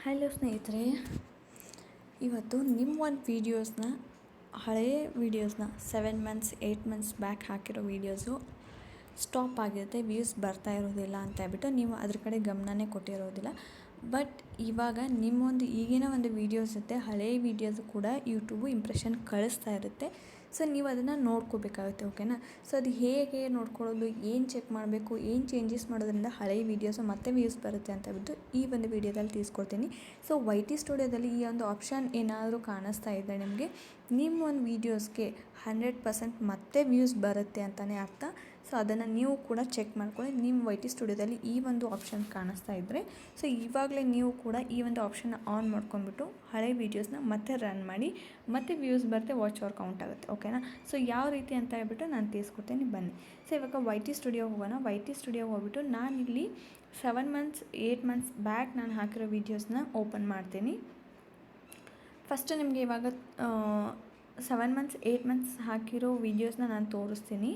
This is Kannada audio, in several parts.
ಹಲೋ ಸ್ನೇಹಿತರೆ, ಇವತ್ತು ನಿಮ್ಮ ಒಂದು ವೀಡಿಯೋಸ್ನ ಹಳೆಯ ವೀಡಿಯೋಸ್ನ 7 ಮಂತ್ಸ್ 8 ಮಂತ್ಸ್ ಬ್ಯಾಕ್ ಹಾಕಿರೋ ವೀಡಿಯೋಸು ಸ್ಟಾಪ್ ಆಗಿರುತ್ತೆ, ವ್ಯೂಸ್ ಬರ್ತಾ ಇರೋದಿಲ್ಲ ಅಂತ ಹೇಳ್ಬಿಟ್ಟು ನೀವು ಅದ್ರ ಕಡೆ ಗಮನನೇ ಕೊಟ್ಟಿರೋದಿಲ್ಲ. ಬಟ್ ಇವಾಗ ನಿಮ್ಮೊಂದು ಈಗಿನ ಒಂದು ವೀಡಿಯೋಸ್ ಜೊತೆ ಹಳೆಯ ವೀಡಿಯೋಸು ಕೂಡ ಯೂಟ್ಯೂಬು ಇಂಪ್ರೆಷನ್ ಕಳಿಸ್ತಾ ಇರುತ್ತೆ. ಸೊ ನೀವು ಅದನ್ನು ನೋಡ್ಕೋಬೇಕಾಗುತ್ತೆ. ಓಕೆನಾ? ಸೊ ಅದು ಹೇಗೆ ನೋಡ್ಕೊಳ್ಳೋದು, ಏನು ಚೆಕ್ ಮಾಡಬೇಕು, ಏನು ಚೇಂಜಸ್ ಮಾಡೋದ್ರಿಂದ ಹಳೆಯ ವೀಡಿಯೋಸು ಮತ್ತೆ ವ್ಯೂಸ್ ಬರುತ್ತೆ ಅಂತ ಹೇಳ್ಬಿಟ್ಟು ಈ ಒಂದು ವೀಡಿಯೋದಲ್ಲಿ ತಿಳಿಸ್ಕೊಡ್ತೀನಿ. ಸೊ YT ಸ್ಟುಡಿಯೋದಲ್ಲಿ ಈ ಒಂದು ಆಪ್ಷನ್ ಏನಾದರೂ ಕಾಣಿಸ್ತಾ ಇದೆ ನಿಮಗೆ, ನಿಮ್ಮ ಒಂದು ವೀಡಿಯೋಸ್ಗೆ 100% ಮತ್ತೆ ವ್ಯೂಸ್ ಬರುತ್ತೆ ಅಂತಲೇ ಅರ್ಥ. ಸೊ ಅದನ್ನು ನೀವು ಕೂಡ ಚೆಕ್ ಮಾಡ್ಕೊಳ್ಳಿ. ನಿಮ್ಮ YT ಸ್ಟುಡಿಯೋದಲ್ಲಿ ಈ ಒಂದು ಆಪ್ಷನ್ ಕಾಣಿಸ್ತಾ ಇದ್ದರೆ ಸೊ ಇವಾಗಲೇ ನೀವು ಕೂಡ ಈ ಒಂದು ಆಪ್ಷನ್ನ ಆನ್ ಮಾಡ್ಕೊಂಡ್ಬಿಟ್ಟು ಹಳೆ ವೀಡಿಯೋಸ್ನ ಮತ್ತೆ ರನ್ ಮಾಡಿ, ಮತ್ತೆ ವ್ಯೂಸ್ ಬರುತ್ತೆ, ವಾಚ್ ಅವರ್ ಕೌಂಟ್ ಆಗುತ್ತೆ. ಓಕೆನಾ? ಸೊ ಯಾವ ರೀತಿ ಅಂತ ಹೇಳ್ಬಿಟ್ಟು ನಾನು ತಿಳಿಸ್ಕೊಡ್ತೀನಿ, ಬನ್ನಿ. ಸೊ ಇವಾಗ YT ಸ್ಟುಡಿಯೋ ಹೋಗೋಣ. YT ಸ್ಟುಡಿಯೋ ಹೋಗ್ಬಿಟ್ಟು ನಾನಿಲ್ಲಿ 7 ಮಂತ್ಸ್ 8 ಮಂತ್ಸ್ ಬ್ಯಾಕ್ ನಾನು ಹಾಕಿರೋ ವೀಡಿಯೋಸ್ನ ಓಪನ್ ಮಾಡ್ತೀನಿ. ಫಸ್ಟು ನಿಮಗೆ ಇವಾಗ 7 ಮಂತ್ಸ್ 8 ಮಂತ್ಸ್ ಹಾಕಿರೋ ವೀಡಿಯೋಸ್ನ ನಾನು ತೋರಿಸ್ತೀನಿ.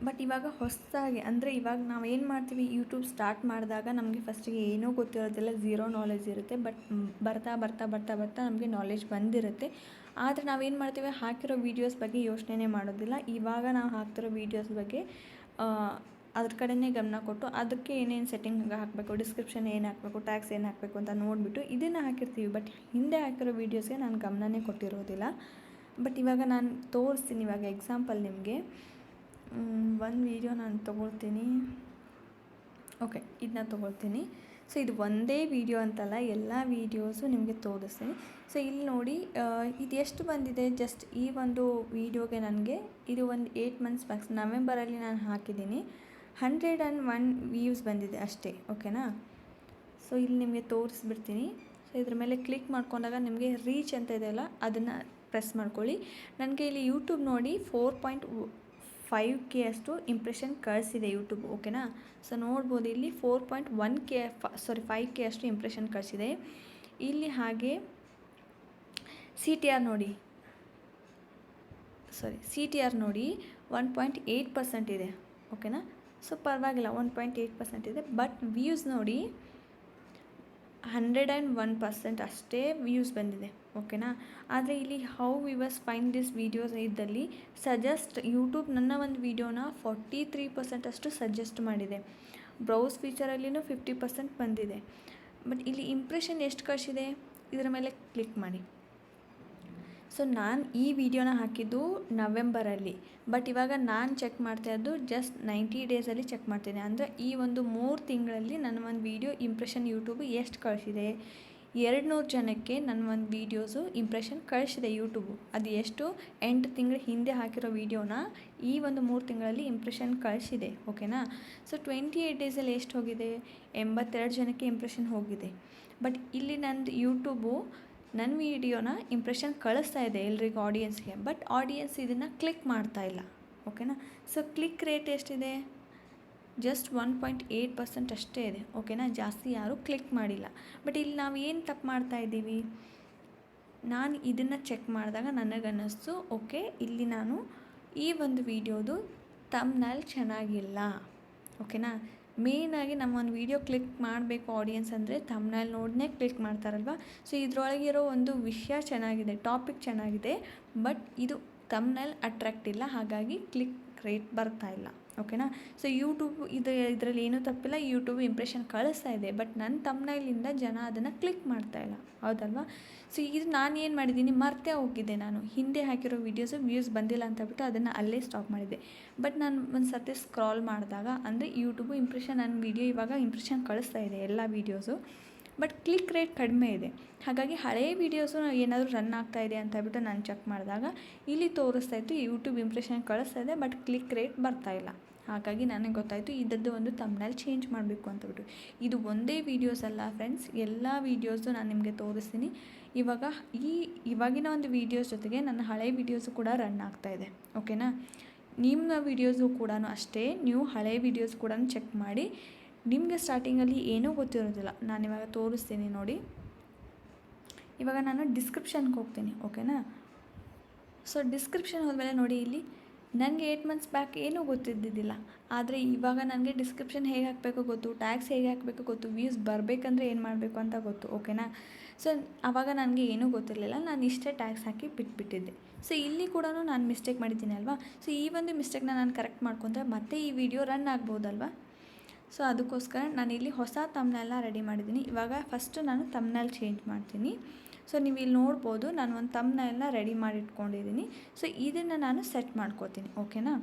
ಬಟ್ ಇವಾಗ ಹೊಸದಾಗಿ ಅಂದರೆ ಇವಾಗ ನಾವು ಏನು ಮಾಡ್ತೀವಿ, ಯೂಟ್ಯೂಬ್ ಸ್ಟಾರ್ಟ್ ಮಾಡಿದಾಗ ನಮಗೆ ಫಸ್ಟಿಗೆ ಏನೂ ಗೊತ್ತಿರೋದಿಲ್ಲ, ಝೀರೋ ನಾಲೆಜ್ ಇರುತ್ತೆ. ಬಟ್ ಬರ್ತಾ ಬರ್ತಾ ಬರ್ತಾ ಬರ್ತಾ ನಮಗೆ ನಾಲೆಜ್ ಬಂದಿರುತ್ತೆ. ಆದರೆ ನಾವೇನು ಮಾಡ್ತೀವಿ, ಹಾಕಿರೋ ವೀಡಿಯೋಸ್ ಬಗ್ಗೆ ಯೋಚನೆ ಮಾಡೋದಿಲ್ಲ. ಇವಾಗ ನಾವು ಹಾಕ್ತಿರೋ ವೀಡಿಯೋಸ್ ಬಗ್ಗೆ ಅದ್ರ ಕಡೆಯೇ ಗಮನ ಕೊಟ್ಟು ಅದಕ್ಕೆ ಏನೇನು ಸೆಟ್ಟಿಂಗ್ ಹಾಕಬೇಕು, ಡಿಸ್ಕ್ರಿಪ್ಷನ್ ಏನು ಹಾಕಬೇಕು, ಟ್ಯಾಗ್ಸ್ ಏನು ಹಾಕಬೇಕು ಅಂತ ನೋಡಿಬಿಟ್ಟು ಇದನ್ನು ಹಾಕಿರ್ತೀವಿ. ಬಟ್ ಹಿಂದೆ ಹಾಕಿರೋ ವೀಡಿಯೋಸ್ಗೆ ನಾನು ಗಮನನೇ ಕೊಟ್ಟಿರೋದಿಲ್ಲ. ಬಟ್ ಇವಾಗ ನಾನು ತೋರಿಸ್ತೀನಿ. ಇವಾಗ ಎಕ್ಸಾಂಪಲ್ ನಿಮಗೆ ಒಂದು ವೀಡಿಯೋ ನಾನು ತೊಗೊಳ್ತೀನಿ. ಓಕೆ, ಇದನ್ನ ತೊಗೊಳ್ತೀನಿ. ಸೊ ಇದು ಒಂದೇ ವೀಡಿಯೋ ಅಂತಲ್ಲ, ಎಲ್ಲ ವೀಡಿಯೋಸು ನಿಮಗೆ ತೋರಿಸ್ತೀನಿ. ಸೊ ಇಲ್ಲಿ ನೋಡಿ, ಇದು ಎಷ್ಟು ಬಂದಿದೆ, ಜಸ್ಟ್ ಈ ಒಂದು ವೀಡಿಯೋಗೆ ನನಗೆ ಇದು ಒಂದು 8 ಮಂತ್ಸ್ ಬ್ಯಾಕ್ಸ್ ನವೆಂಬರಲ್ಲಿ ನಾನು ಹಾಕಿದ್ದೀನಿ. 101 ವ್ಯೂಸ್ ಬಂದಿದೆ ಅಷ್ಟೇ. ಓಕೆನಾ? ಸೊ ಇಲ್ಲಿ ನಿಮಗೆ ತೋರಿಸ್ಬಿಡ್ತೀನಿ. ಸೊ ಇದ್ರ ಮೇಲೆ ಕ್ಲಿಕ್ ಮಾಡ್ಕೊಂಡಾಗ ನಿಮಗೆ ರೀಚ್ ಅಂತ ಇದೆಯಲ್ಲ, ಅದನ್ನು ಪ್ರೆಸ್ ಮಾಡ್ಕೊಳ್ಳಿ. ನನಗೆ ಇಲ್ಲಿ ಯೂಟ್ಯೂಬ್ ನೋಡಿ 4.5K ಅಷ್ಟು ಇಂಪ್ರೆಷನ್ ಕಳಿಸಿದೆ ಯೂಟ್ಯೂಬ್. ಓಕೆನಾ? ಸೊ ನೋಡ್ಬೋದು ಇಲ್ಲಿ 5K ಅಷ್ಟು ಇಂಪ್ರೆಷನ್ ಕಳಿಸಿದೆ. ಇಲ್ಲಿ ಹಾಗೆ CTR ನೋಡಿ 1.8% ಇದೆ. ಓಕೆನಾ? ಸೊ ಪರವಾಗಿಲ್ಲ, 1.8% ಇದೆ. ಬಟ್ ವ್ಯೂಸ್ ನೋಡಿ 101% ಅಷ್ಟೇ ವ್ಯೂಸ್ ಬಂದಿದೆ. ಓಕೆನಾ? ಆದರೆ ಇಲ್ಲಿ how viewers find this videos ಇದ್ದಲ್ಲಿ ಸಜೆಸ್ಟ್ ಯೂಟ್ಯೂಬ್ ನನ್ನ ಒಂದು ವೀಡಿಯೋನ 43% ಅಷ್ಟು ಸಜೆಸ್ಟ್ ಮಾಡಿದೆ. ಬ್ರೌಸ್ ಫೀಚರಲ್ಲಿನೂ 50% ಬಂದಿದೆ. ಬಟ್ ಇಲ್ಲಿ ಇಂಪ್ರೆಷನ್ ಎಷ್ಟು ಕಳಿಸಿದೆ, ಇದರ ಮೇಲೆ ಕ್ಲಿಕ್ ಮಾಡಿ. ಸೊ ನಾನು ಈ ವಿಡಿಯೋನ ಹಾಕಿದ್ದು ನವೆಂಬರಲ್ಲಿ. ಬಟ್ ಇವಾಗ ನಾನು ಚೆಕ್ ಮಾಡ್ತಾ ಇದ್ದು ಜಸ್ಟ್ 90 ಡೇಸಲ್ಲಿ ಚೆಕ್ ಮಾಡ್ತೀನಿ. ಅಂದರೆ ಈ ಒಂದು 3 ತಿಂಗಳಲ್ಲಿ ನನ್ನ ಒಂದು ವೀಡಿಯೋ ಇಂಪ್ರೆಷನ್ ಯೂಟ್ಯೂಬ್ ಎಷ್ಟು ಕಳಿಸಿದೆ, 200 ಜನಕ್ಕೆ ನನ್ನ ಒಂದು ವೀಡಿಯೋಸು ಇಂಪ್ರೆಷನ್ ಕಳಿಸಿದೆ ಯೂಟ್ಯೂಬು. ಅದು ಎಷ್ಟು, 8 ತಿಂಗಳ ಹಿಂದೆ ಹಾಕಿರೋ ವೀಡಿಯೋನ ಈ ಒಂದು 3 ತಿಂಗಳಲ್ಲಿ ಇಂಪ್ರೆಷನ್ ಕಳಿಸಿದೆ. ಓಕೆನಾ? ಸೊ 28 ಡೇಸಲ್ಲಿ ಎಷ್ಟು ಹೋಗಿದೆ, 82 ಜನಕ್ಕೆ ಇಂಪ್ರೆಷನ್ ಹೋಗಿದೆ. ಬಟ್ ಇಲ್ಲಿ ನಂದು ಯೂಟ್ಯೂಬು ನನ್ನ ವೀಡಿಯೋನ ಇಂಪ್ರೆಷನ್ ಕಳಿಸ್ತಾ ಇದೆ ಎಲ್ರಿಗೂ, ಆಡಿಯನ್ಸ್ಗೆ. ಬಟ್ ಆಡಿಯನ್ಸ್ ಇದನ್ನು ಕ್ಲಿಕ್ ಮಾಡ್ತಾ ಇಲ್ಲ. ಓಕೆನಾ? ಸೊ ಕ್ಲಿಕ್ ರೇಟ್ ಎಷ್ಟಿದೆ, ಜಸ್ಟ್ 1.8% ಅಷ್ಟೇ ಇದೆ. ಓಕೆನಾ? ಜಾಸ್ತಿ ಯಾರೂ ಕ್ಲಿಕ್ ಮಾಡಿಲ್ಲ. ಬಟ್ ಇಲ್ಲಿ ನಾವು ಏನು ತಪ್ಪು ಮಾಡ್ತಾ ಇದ್ದೀವಿ, ನಾನು ಇದನ್ನು ಚೆಕ್ ಮಾಡಿದಾಗ ನನಗನ್ನಿಸ್ತು, ಓಕೆ ಇಲ್ಲಿ ನಾನು ಈ ಒಂದು ವೀಡಿಯೋದು ಥಂಬ್ನೇಲ್ ಚೆನ್ನಾಗಿಲ್ಲ. ಓಕೆನಾ? ಮೇಯ್ನಾಗಿ ನಮ್ಮ ಒಂದು ವೀಡಿಯೋ ಕ್ಲಿಕ್ ಮಾಡಬೇಕು ಆಡಿಯನ್ಸ್ ಅಂದರೆ ಥಂಬ್ನೇಲ್ ನೋಡೇ ಕ್ಲಿಕ್ ಮಾಡ್ತಾರಲ್ವ. ಸೊ ಇದರೊಳಗಿರೋ ಒಂದು ವಿಷಯ ಚೆನ್ನಾಗಿದೆ, ಟಾಪಿಕ್ ಚೆನ್ನಾಗಿದೆ, ಬಟ್ ಇದು ಥಂಬ್ನೇಲ್ ಅಟ್ರಾಕ್ಟ್ ಇಲ್ಲ, ಹಾಗಾಗಿ ಕ್ಲಿಕ್ ರೇಟ್ ಬರ್ತಾ ಇಲ್ಲ. ಓಕೆನಾ? ಸೊ ಯೂಟ್ಯೂಬ್ ಇದರಲ್ಲಿ ಏನೂ ತಪ್ಪಿಲ್ಲ, ಯೂಟ್ಯೂಬ್ ಇಂಪ್ರೆಷನ್ ಕಳಿಸ್ತಾ ಇದೆ. ಬಟ್ ನನ್ನ ಥಂಬ್ನೇಲಿಂದ ಜನ ಅದನ್ನು ಕ್ಲಿಕ್ ಮಾಡ್ತಾ ಇಲ್ಲ, ಹೌದಲ್ವಾ? ಸೊ ಇದು ನಾನು ಏನು ಮಾಡಿದ್ದೀನಿ, ಮರ್ತೇ ಹೋಗಿದ್ದೆ. ನಾನು ಹಿಂದೆ ಹಾಕಿರೋ ವೀಡಿಯೋಸು ವ್ಯೂಸ್ ಬಂದಿಲ್ಲ ಅಂತ ಹೇಳ್ಬಿಟ್ಟು ಅದನ್ನು ಅಲ್ಲೇ ಸ್ಟಾಪ್ ಮಾಡಿದ್ದೆ. ಬಟ್ ನಾನು ಒಂದು ಸರ್ತಿ ಸ್ಕ್ರಾಲ್ ಮಾಡಿದಾಗ ಅಂದರೆ ಯೂಟ್ಯೂಬು ಇಂಪ್ರೆಷನ್ ನನ್ನ ವೀಡಿಯೋ ಇವಾಗ ಇಂಪ್ರೆಷನ್ ಕಳಿಸ್ತಾ ಇದೆ ಎಲ್ಲ ವೀಡಿಯೋಸು. ಬಟ್ ಕ್ಲಿಕ್ ರೇಟ್ ಕಡಿಮೆ ಇದೆ. ಹಾಗಾಗಿ ಹಳೆಯ ವೀಡಿಯೋಸು ಏನಾದರೂ ರನ್ ಆಗ್ತಾ ಇದೆ ಅಂತ ಹೇಳ್ಬಿಟ್ಟು ನಾನು ಚೆಕ್ ಮಾಡಿದಾಗ ಇಲ್ಲಿ ತೋರಿಸ್ತಾ ಇತ್ತು ಯೂಟ್ಯೂಬ್ ಇಂಪ್ರೆಷನ್ ಕಳಿಸ್ತಾ ಇದೆ, ಬಟ್ ಕ್ಲಿಕ್ ರೇಟ್ ಬರ್ತಾಯಿಲ್ಲ. ಹಾಗಾಗಿ ನನಗೆ ಗೊತ್ತಾಯಿತು ಇದದ್ದು ಒಂದು ಥಂಬ್ನೇಲ್ ಚೇಂಜ್ ಮಾಡಬೇಕು ಅಂತಬಿಟ್ಟು. ಇದು ಒಂದೇ ವೀಡಿಯೋಸ್ ಅಲ್ಲ ಫ್ರೆಂಡ್ಸ್, ಎಲ್ಲ ವೀಡಿಯೋಸು ನಾನು ನಿಮಗೆ ತೋರಿಸ್ತೀನಿ. ಇವಾಗಿನ ಒಂದು ವೀಡಿಯೋಸ್ ಜೊತೆಗೆ ನನ್ನ ಹಳೆಯ ವೀಡಿಯೋಸು ಕೂಡ ರನ್ ಆಗ್ತಾಯಿದೆ. ಓಕೆನಾ? ನಿಮ್ಮ ವೀಡಿಯೋಸು ಕೂಡ ಅಷ್ಟೇ, ನೀವು ಹಳೆಯ ವೀಡಿಯೋಸ್ ಕೂಡ ಚೆಕ್ ಮಾಡಿ. ನಿಮಗೆ ಸ್ಟಾರ್ಟಿಂಗಲ್ಲಿ ಏನೂ ಗೊತ್ತಿರೋದಿಲ್ಲ. ನಾನಿವಾಗ ತೋರಿಸ್ತೀನಿ ನೋಡಿ. ಇವಾಗ ನಾನು ಡಿಸ್ಕ್ರಿಪ್ಷನ್ಗೆ ಹೋಗ್ತೀನಿ. ಓಕೆನಾ? ಸೊ ಡಿಸ್ಕ್ರಿಪ್ಷನ್ ಹೋದ್ಮೇಲೆ ನೋಡಿ, ಇಲ್ಲಿ ನನಗೆ 8 ಮಂತ್ಸ್ ಬ್ಯಾಕ್ ಏನೂ ಗೊತ್ತಿದ್ದಿದ್ದಿಲ್ಲ. ಆದರೆ ಇವಾಗ ನನಗೆ ಡಿಸ್ಕ್ರಿಪ್ಷನ್ ಹೇಗೆ ಹಾಕಬೇಕು ಗೊತ್ತು, ಟ್ಯಾಗ್ಸ್ ಹೇಗೆ ಹಾಕಬೇಕು ಗೊತ್ತು, ವ್ಯೂಸ್ ಬರಬೇಕಂದ್ರೆ ಏನು ಮಾಡಬೇಕು ಅಂತ ಗೊತ್ತು. ಓಕೆನಾ. ಸೊ ಆವಾಗ ನನಗೆ ಏನೂ ಗೊತ್ತಿರಲಿಲ್ಲ, ನಾನು ಇಷ್ಟೇ ಟ್ಯಾಗ್ಸ್ ಹಾಕಿ ಬಿಟ್ಬಿಟ್ಟಿದ್ದೆ. ಸೊ ಇಲ್ಲಿ ಕೂಡ ನಾನು ಮಿಸ್ಟೇಕ್ ಮಾಡಿದ್ದೀನಿ ಅಲ್ವಾ. ಸೊ ಈ ಒಂದು ಮಿಸ್ಟೇಕ್ನ ನಾನು ಕರೆಕ್ಟ್ ಮಾಡ್ಕೊಂಡ್ರೆ ಮತ್ತೆ ಈ ವಿಡಿಯೋ ರನ್ ಆಗ್ಬೋದಲ್ವಾ. ಸೊ ಅದಕ್ಕೋಸ್ಕರ ನಾನಿಲ್ಲಿ ಹೊಸ ತಮ್ನೆಲ್ನ ರೆಡಿ ಮಾಡಿದ್ದೀನಿ. ಇವಾಗ ಫಸ್ಟು ನಾನು ತಮ್ನೆಲ್ ಚೇಂಜ್ ಮಾಡ್ತೀನಿ. ಸೊ ನೀವು ಇಲ್ಲಿ ನೋಡ್ಬೋದು, ನಾನು ಒಂದು ತಮ್ನೆಲ್ನ ರೆಡಿ ಮಾಡಿ ಇಟ್ಕೊಂಡಿದ್ದೀನಿ. ಸೊ ಇದನ್ನು ನಾನು ಸೆಟ್ ಮಾಡ್ಕೋತೀನಿ. ಓಕೆನಾ.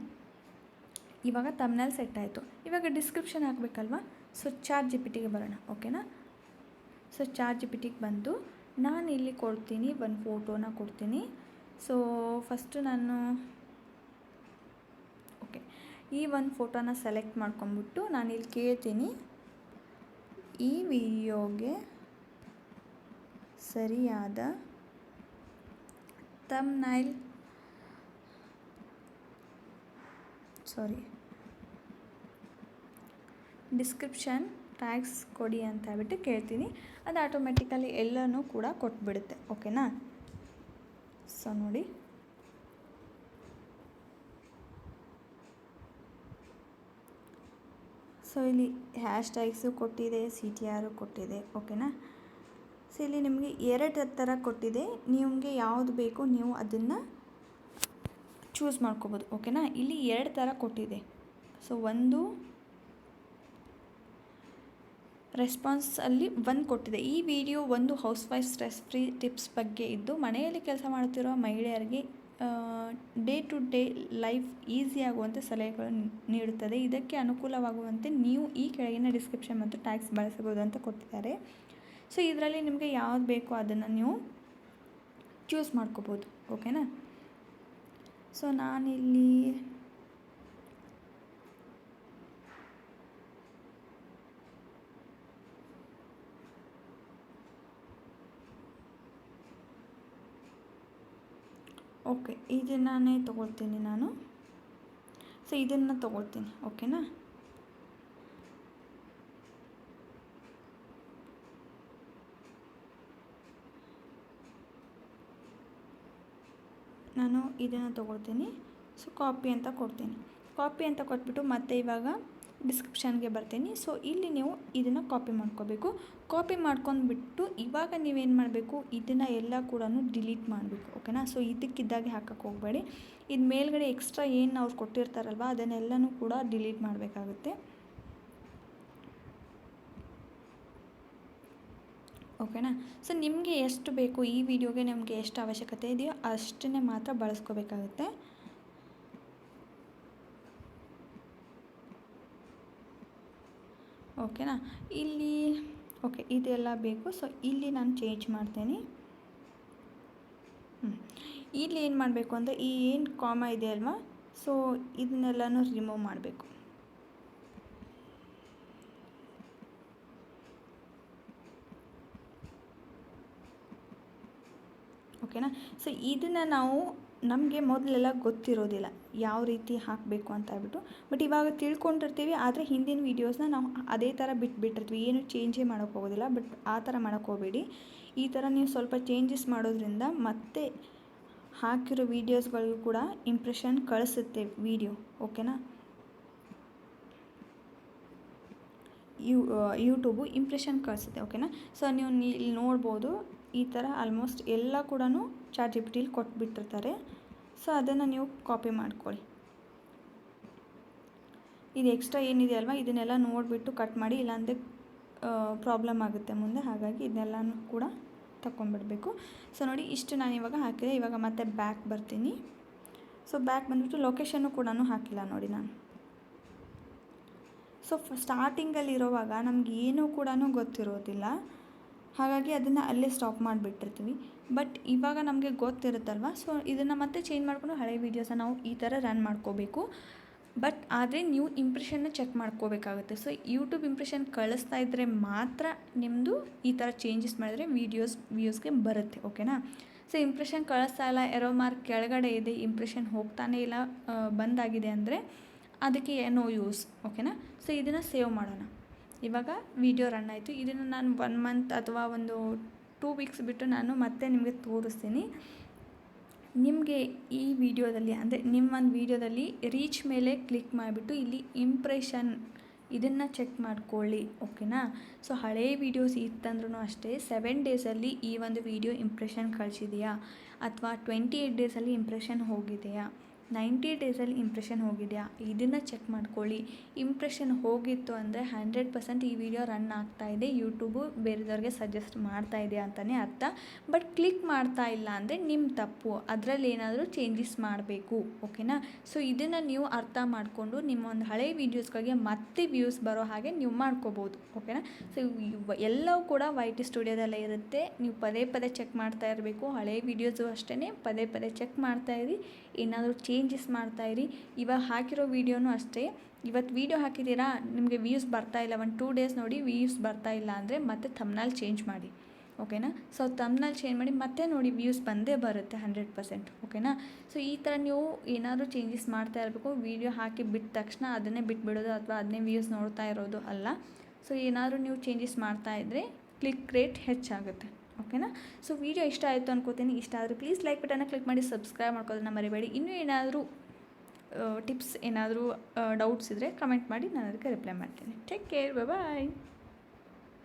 ಇವಾಗ ತಮ್ನೆಲ್ ಸೆಟ್ ಆಯಿತು. ಇವಾಗ ಡಿಸ್ಕ್ರಿಪ್ಷನ್ ಹಾಕಬೇಕಲ್ವಾ. ಸೊ ChatGPTಗೆ ಬರೋಣ. ಓಕೆನಾ. ಸೊ ChatGPTಗೆ ಬಂದು ನಾನು ಇಲ್ಲಿ ಕೊಡ್ತೀನಿ, ಒಂದು ಫೋಟೋನ ಕೊಡ್ತೀನಿ. ಸೊ ಫಸ್ಟು ನಾನು ಈ ಒಂದು ಫೋಟೋನ ಸೆಲೆಕ್ಟ್ ಮಾಡ್ಕೊಂಬಿಟ್ಟು ನಾನಿಲ್ಲಿ ಕೇಳ್ತೀನಿ, ಈ ವಿಡಿಯೋಗೆ ಸರಿಯಾದ ಡಿಸ್ಕ್ರಿಪ್ಷನ್ ಟ್ಯಾಗ್ಸ್ ಕೊಡಿ ಅಂತ ಹೇಳ್ಬಿಟ್ಟು ಕೇಳ್ತೀನಿ. ಅದು ಆಟೋಮೆಟಿಕಲಿ ಎಲ್ಲನೂ ಕೂಡ ಕೊಟ್ಬಿಡುತ್ತೆ. ಓಕೆನಾ. ಸೊ ನೋಡಿ, ಸೊ ಇಲ್ಲಿ ಹ್ಯಾಶ್ಟ್ಯಾಗ್ಸು ಕೊಟ್ಟಿದೆ, CTR ಕೊಟ್ಟಿದೆ. ಓಕೆನಾ. ಸೊ ಇಲ್ಲಿ ನಿಮಗೆ 2 ಥರ ಕೊಟ್ಟಿದೆ. ನಿಮಗೆ ಯಾವುದು ಬೇಕು ನೀವು ಅದನ್ನು ಚೂಸ್ ಮಾಡ್ಕೋಬೋದು. ಓಕೆನಾ. ಇಲ್ಲಿ 2 ಥರ ಕೊಟ್ಟಿದೆ. ಸೊ ಒಂದು ರೆಸ್ಪಾನ್ಸಲ್ಲಿ ಒಂದು ಕೊಟ್ಟಿದೆ, ಈ ವಿಡಿಯೋ ಒಂದು housewife stress free tips ಬಗ್ಗೆ ಇದ್ದು ಮನೆಯಲ್ಲಿ ಕೆಲಸ ಮಾಡ್ತಿರೋ ಮಹಿಳೆಯರಿಗೆ day to day life easy ಆಗುವಂತೆ ಸಲಹೆಗಳನ್ನು ನೀಡುತ್ತದೆ. ಇದಕ್ಕೆ ಅನುಕೂಲವಾಗುವಂತೆ ನೀವು ಈ ಕೆಳಗಿನ ಡಿಸ್ಕ್ರಿಪ್ಷನ್ ಮತ್ತು ಟ್ಯಾಗ್ಸ್ ಬಳಸಬಹುದು ಅಂತ ಕೊಟ್ಟಿದ್ದಾರೆ. ಸೊ ಇದರಲ್ಲಿ ನಿಮಗೆ ಯಾವ್ದು ಬೇಕೋ ಅದನ್ನು ನೀವು ಚೂಸ್ ಮಾಡ್ಕೋಬೋದು. ಓಕೆನಾ. ಸೊ ನಾನಿಲ್ಲಿ ಓಕೆ ಇದನ್ನೇ ತೊಗೊಳ್ತೀನಿ ನಾನು. ಸೊ ಇದನ್ನು ತೊಗೊಳ್ತೀನಿ. ಓಕೆನಾ. ನಾನು ಇದನ್ನು ತೊಗೊಳ್ತೀನಿ. ಸೊ ಕಾಪಿ ಅಂತ ಕೊಡ್ತೀನಿ. ಕಾಪಿ ಅಂತ ಕೊಟ್ಬಿಟ್ಟು ಮತ್ತೆ ಇವಾಗ ಡಿಸ್ಕ್ರಿಪ್ಷನ್ಗೆ ಬರ್ತೀನಿ. ಸೊ ಇಲ್ಲಿ ನೀವು ಇದನ್ನು ಕಾಪಿ ಮಾಡ್ಕೋಬೇಕು. ಕಾಪಿ ಮಾಡ್ಕೊಂಡ್ಬಿಟ್ಟು ಇವಾಗ ನೀವೇನು ಮಾಡಬೇಕು, ಇದನ್ನು ಎಲ್ಲ ಕೂಡ ಡಿಲೀಟ್ ಮಾಡಬೇಕು. ಓಕೆನಾ. ಸೊ ಇದಕ್ಕಿದ್ದಾಗೆ ಹಾಕಕ್ಕೆ ಹೋಗಬೇಡಿ. ಇದು ಮೇಲ್ಗಡೆ ಎಕ್ಸ್ಟ್ರಾ ಏನು ಅವ್ರು ಕೊಟ್ಟಿರ್ತಾರಲ್ವ ಅದನ್ನೆಲ್ಲನೂ ಕೂಡ ಡಿಲೀಟ್ ಮಾಡಬೇಕಾಗುತ್ತೆ. ಓಕೆನಾ. ಸೊ ನಿಮಗೆ ಎಷ್ಟು ಬೇಕು, ಈ ವಿಡಿಯೋಗೆ ನಿಮಗೆ ಎಷ್ಟು ಅವಶ್ಯಕತೆ ಇದೆಯೋ ಅಷ್ಟನ್ನೇ ಮಾತ್ರ ಬಳಸ್ಕೋಬೇಕಾಗುತ್ತೆ. ಓಕೆನಾ. ಇಲ್ಲಿ ಓಕೆ ಇದೆಲ್ಲ ಬೇಕು. ಸೊ ಇಲ್ಲಿ ನಾನು ಚೇಂಜ್ ಮಾಡ್ತೀನಿ. ಇಲ್ಲಿ ಏನು ಮಾಡಬೇಕು ಅಂದರೆ ಈ ಏನು ಕಾಮ ಇದೆ ಅಲ್ವಾ, ಸೊ ಇದನ್ನೆಲ್ಲನೂ ರಿಮೂವ್ ಮಾಡಬೇಕು. ಓಕೆನಾ. ಸೊ ಇದನ್ನು ನಾವು ನಮಗೆ ಮೊದಲೆಲ್ಲ ಗೊತ್ತಿರೋದಿಲ್ಲ ಯಾವ ರೀತಿ ಹಾಕಬೇಕು ಅಂತ ಹೇಳ್ಬಿಟ್ಟು, ಬಟ್ ಇವಾಗ ತಿಳ್ಕೊಂಡಿರ್ತೀವಿ. ಆದರೆ ಹಿಂದಿನ ವೀಡಿಯೋಸ್ನ ನಾವು ಅದೇ ಥರ ಬಿಟ್ಬಿಟ್ಟಿರ್ತೀವಿ, ಏನು ಚೇಂಜೇ ಮಾಡೋಕ್ಕೆ ಹೋಗೋದಿಲ್ಲ. ಬಟ್ ಆ ಥರ ಮಾಡೋಕ್ಕೆ ಹೋಗಬೇಡಿ. ಈ ಥರ ನೀವು ಸ್ವಲ್ಪ ಚೇಂಜಸ್ ಮಾಡೋದ್ರಿಂದ ಮತ್ತೆ ಹಾಕಿರೋ ವೀಡಿಯೋಸ್ಗಳಿಗೂ ಕೂಡ ಇಂಪ್ರೆಷನ್ ಕಳಿಸುತ್ತೆ ವಿಡಿಯೋ. ಓಕೆನಾ. ಯೂಟ್ಯೂಬು ಇಂಪ್ರೆಷನ್ ಕಳಿಸುತ್ತೆ. ಓಕೆನಾ. ಸೊ ನೀವು ಇಲ್ಲಿ ನೋಡ್ಬೋದು, ಈ ಥರ ಆಲ್ಮೋಸ್ಟ್ ಎಲ್ಲ ಕೂಡ ChatGPTಲಿ ಕೊಟ್ಬಿಟ್ಟಿರ್ತಾರೆ. ಸೊ ಅದನ್ನು ನೀವು ಕಾಪಿ ಮಾಡ್ಕೊಳ್ಳಿ. ಇದು ಎಕ್ಸ್ಟ್ರಾ ಏನಿದೆ ಅಲ್ವಾ ಇದನ್ನೆಲ್ಲ ನೋಡಿಬಿಟ್ಟು ಕಟ್ ಮಾಡಿ, ಇಲ್ಲಾಂದರೆ ಪ್ರಾಬ್ಲಮ್ ಆಗುತ್ತೆ ಮುಂದೆ. ಹಾಗಾಗಿ ಇದನ್ನೆಲ್ಲನೂ ಕೂಡ ತಗೊಂಡ್ಬಿಡಬೇಕು. ಸೊ ನೋಡಿ ಇಷ್ಟು ನಾನು ಇವಾಗ ಹಾಕಿದೆ. ಇವಾಗ ಮತ್ತೆ ಬ್ಯಾಕ್ ಬರ್ತೀನಿ. ಸೊ ಬ್ಯಾಕ್ ಬಂದುಬಿಟ್ಟು ಲೊಕೇಶನ್ನು ಕೂಡ ಹಾಕಿಲ್ಲ ನೋಡಿ ನಾನು. ಸೊ ಸ್ಟಾರ್ಟಿಂಗಲ್ಲಿರೋವಾಗ ನಮ್ಗೆ ಏನೂ ಕೂಡ ಗೊತ್ತಿರೋದಿಲ್ಲ, ಹಾಗಾಗಿ ಅದನ್ನು ಅಲ್ಲೇ ಸ್ಟಾಪ್ ಮಾಡಿಬಿಟ್ಟಿರ್ತೀವಿ. ಬಟ್ ಇವಾಗ ನಮಗೆ ಗೊತ್ತಿರುತ್ತಲ್ವ, ಸೊ ಇದನ್ನು ಮತ್ತೆ ಚೇಂಜ್ ಮಾಡಿಕೊಂಡು ಹಳೆ ವೀಡಿಯೋಸನ್ನು ನಾವು ಈ ಥರ ರನ್ ಮಾಡ್ಕೋಬೇಕು. ಬಟ್ ಆದರೆ ನೀವು ಇಂಪ್ರೆಷನ್ನ ಚೆಕ್ ಮಾಡ್ಕೋಬೇಕಾಗುತ್ತೆ. ಸೊ ಯೂಟ್ಯೂಬ್ ಇಂಪ್ರೆಷನ್ ಕಳಿಸ್ತಾ ಇದ್ದರೆ ಮಾತ್ರ ನಿಮ್ಮದು ಈ ಥರ ಚೇಂಜಸ್ ಮಾಡಿದ್ರೆ ವ್ಯೂಸ್ಗೆ ಬರುತ್ತೆ. ಓಕೆನಾ. ಸೊ ಇಂಪ್ರೆಷನ್ ಕಳಿಸ್ತಾ ಇಲ್ಲ, ಎರೋ ಮಾರ್ಕ್ ಕೆಳಗಡೆ ಇದೆ, ಇಂಪ್ರೆಷನ್ ಹೋಗ್ತಾನೇ ಇಲ್ಲ, ಬಂದಾಗಿದೆ ಅಂದರೆ ಅದಕ್ಕೆ ನೋ ಯೂಸ್. ಓಕೆನಾ. ಸೊ ಇದನ್ನು ಸೇವ್ ಮಾಡೋಣ. ಇವಾಗ ವಿಡಿಯೋ ರನ್ ಆಯಿತು. ಇದನ್ನು ನಾನು 1 ಮಂತ್ ಅಥವಾ ಒಂದು 2 ವೀಕ್ಸ್ ಬಿಟ್ಟು ನಾನು ಮತ್ತೆ ನಿಮಗೆ ತೋರಿಸ್ತೀನಿ. ನಿಮಗೆ ಈ ವಿಡಿಯೋದಲ್ಲಿ ಅಂದರೆ ನಿಮ್ಮೊಂದು ವಿಡಿಯೋದಲ್ಲಿ ರೀಚ್ ಮೇಲೆ ಕ್ಲಿಕ್ ಮಾಡಿಬಿಟ್ಟು ಇಲ್ಲಿ ಇಂಪ್ರೆಷನ್ ಇದನ್ನು ಚೆಕ್ ಮಾಡ್ಕೊಳ್ಳಿ, ಓಕೆನಾ. ಸೊ ಹಳೇ ವೀಡಿಯೋಸ್ ಇತ್ತಂದ್ರೂ ಅಷ್ಟೇ 7 ಡೇಸಲ್ಲಿ ಈ ಒಂದು ವಿಡಿಯೋ ಇಂಪ್ರೆಷನ್ ಕಳಿಸಿದೆಯಾ ಅಥವಾ 28 ಡೇಸಲ್ಲಿ ಇಂಪ್ರೆಷನ್ ಹೋಗಿದೆಯಾ, 90 ಡೇಸಲ್ಲಿ ಇಂಪ್ರೆಷನ್ ಹೋಗಿದೆಯಾ, ಇದನ್ನು ಚೆಕ್ ಮಾಡ್ಕೊಳ್ಳಿ. ಇಂಪ್ರೆಷನ್ ಹೋಗಿತ್ತು ಅಂದರೆ 100% ಈ ವಿಡಿಯೋ ರನ್ ಆಗ್ತಾಯಿದೆ, ಯೂಟ್ಯೂಬು ಬೇರೆದವ್ರಿಗೆ ಸಜೆಸ್ಟ್ ಮಾಡ್ತಾ ಇದೆ ಅಂತಲೇ ಅರ್ಥ. ಬಟ್ ಕ್ಲಿಕ್ ಮಾಡ್ತಾ ಇಲ್ಲ ಅಂದರೆ ನಿಮ್ಮ ತಪ್ಪು, ಅದರಲ್ಲಿ ಏನಾದರೂ ಚೇಂಜಸ್ ಮಾಡಬೇಕು, ಓಕೆನಾ. ಸೊ ಇದನ್ನು ನೀವು ಅರ್ಥ ಮಾಡಿಕೊಂಡು ನಿಮ್ಮ ಒಂದು ಹಳೆ ವೀಡಿಯೋಸ್ಗಳಿಗೆ ಮತ್ತೆ ವ್ಯೂಸ್ ಬರೋ ಹಾಗೆ ನೀವು ಮಾಡ್ಕೋಬೋದು, ಓಕೆನಾ. ಸೊ ಎಲ್ಲವೂ ಕೂಡ YT ಸ್ಟುಡಿಯೋದಲ್ಲೇ ಇರುತ್ತೆ, ನೀವು ಪದೇ ಪದೇ ಚೆಕ್ ಮಾಡ್ತಾ ಇರಬೇಕು. ಹಳೆ ವೀಡಿಯೋಸು ಅಷ್ಟೇ ಪದೇ ಪದೇ ಚೆಕ್ ಮಾಡ್ತಾಯಿರಿ, ಏನಾದರೂ ಚೇಂಜಸ್ ಮಾಡ್ತಾಯಿರಿ. ಇವಾಗ ಹಾಕಿರೋ ವೀಡಿಯೋನೂ ಅಷ್ಟೇ, ಇವತ್ತು ವೀಡಿಯೋ ಹಾಕಿದ್ದೀರಾ, ನಿಮಗೆ ವ್ಯೂಸ್ ಬರ್ತಾಯಿಲ್ಲ, 1-2 ಡೇಸ್ ನೋಡಿ ವ್ಯೂಸ್ ಬರ್ತಾಯಿಲ್ಲ ಅಂದರೆ ಮತ್ತೆ ಥಂಬ್ನೇಲ್ ಚೇಂಜ್ ಮಾಡಿ, ಓಕೆನಾ. ಸೊ ಥಂಬ್ನೇಲ್ ಚೇಂಜ್ ಮಾಡಿ ಮತ್ತೆ ನೋಡಿ ವ್ಯೂಸ್ ಬಂದೇ ಬರುತ್ತೆ 100%, ಓಕೆನಾ. ಸೊ ಈ ಥರ ನೀವು ಏನಾದರೂ ಚೇಂಜಸ್ ಮಾಡ್ತಾ ಇರಬೇಕು. ವೀಡಿಯೋ ಹಾಕಿ ಬಿಟ್ಟ ತಕ್ಷಣ ಅದನ್ನೇ ಬಿಟ್ಬಿಡೋದು ಅಥವಾ ಅದನ್ನೇ ವ್ಯೂಸ್ ನೋಡ್ತಾ ಇರೋದು ಅಲ್ಲ. ಸೊ ಏನಾದರೂ ನೀವು ಚೇಂಜಸ್ ಮಾಡ್ತಾ ಇದ್ದರೆ ಕ್ಲಿಕ್ ರೇಟ್ ಹೆಚ್ಚಾಗುತ್ತೆ, ಓಕೆನಾ. ಸೊ ವಿಡಿಯೋ ಇಷ್ಟ ಆಯಿತು ಅನ್ಕೋತೀನಿ. ಇಷ್ಟ ಆದರೆ ಪ್ಲೀಸ್ ಲೈಕ್ ಬಟನ್ನ ಕ್ಲಿಕ್ ಮಾಡಿ ಸಬ್ಸ್ಕ್ರೈಬ್ ಮಾಡ್ಕೋದನ್ನ ಮರಿಬೇಡಿ. ಇನ್ನೂ ಏನಾದರೂ ಟಿಪ್ಸ್ ಏನಾದರೂ ಡೌಟ್ಸ್ ಇದ್ದರೆ ಕಮೆಂಟ್ ಮಾಡಿ, ನಾನು ಅದಕ್ಕೆ ರಿಪ್ಲೈ ಮಾಡ್ತೀನಿ. ಟೇಕ್ ಕೇರ್, ಬಾಯ್.